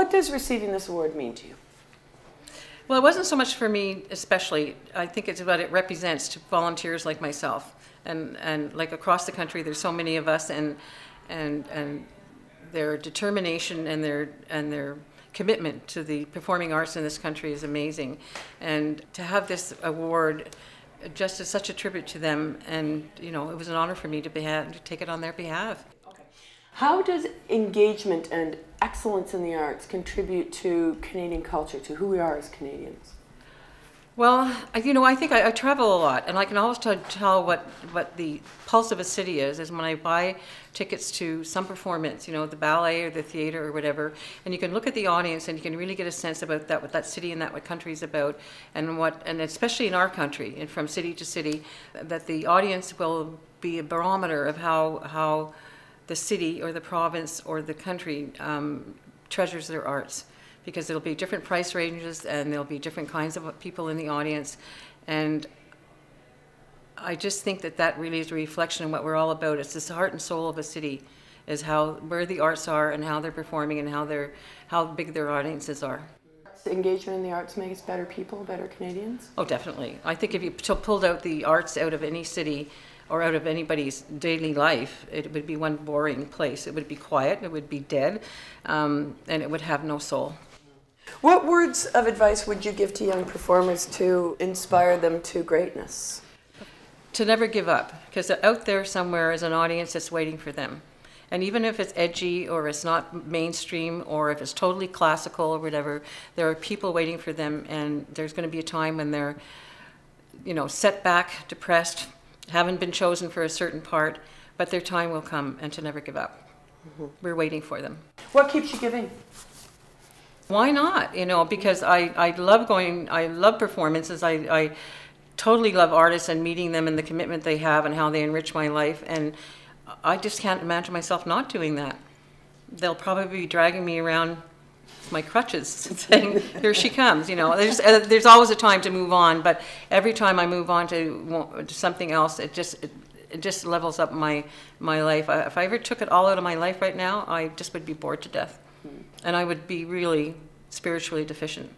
What does receiving this award mean to you? Well, it wasn't so much for me especially. I think it's what it represents to volunteers like myself. And like across the country, there's so many of us, and their determination and their commitment to the performing arts in this country is amazing. And to have this award just as such a tribute to them, and you know, it was an honor for me to take it on their behalf. Okay. How does engagement and excellence in the arts contribute to Canadian culture, to who we are as Canadians? Well, you know, I think I travel a lot, and I can always tell what the pulse of a city is when I buy tickets to some performance, you know, the ballet or the theater or whatever, and you can look at the audience and you can really get a sense about what that city and what country is about, and especially in our country, and from city to city, that the audience will be a barometer of how the city or the province or the country treasures their arts. Because there'll be different price ranges and there'll be different kinds of people in the audience. And I just think that really is a reflection of what we're all about. It's this heart and soul of a city, is where the arts are and how they're performing and how big their audiences are. Engagement in the arts makes better people, better Canadians? Oh, definitely. I think if you pulled out the arts out of any city or out of anybody's daily life, it would be one boring place. It would be quiet, it would be dead, and it would have no soul. What words of advice would you give to young performers to inspire them to greatness? To never give up, because out there somewhere is an audience that's waiting for them. And even if it's edgy or it's not mainstream or if it's totally classical or whatever, there are people waiting for them, and there's going to be a time when they're, you know, set back, depressed, haven't been chosen for a certain part, but their time will come, and to never give up. Mm-hmm. We're waiting for them. What keeps you giving? Why not? You know, because I love performances. I totally love artists and meeting them and the commitment they have and how they enrich my life. And I just can't imagine myself not doing that. They'll probably be dragging me around with my crutches saying, here she comes. You know, there's always a time to move on, but every time I move on to something else, it just levels up my life. If I ever took it all out of my life right now, I just would be bored to death. And I would be really spiritually deficient.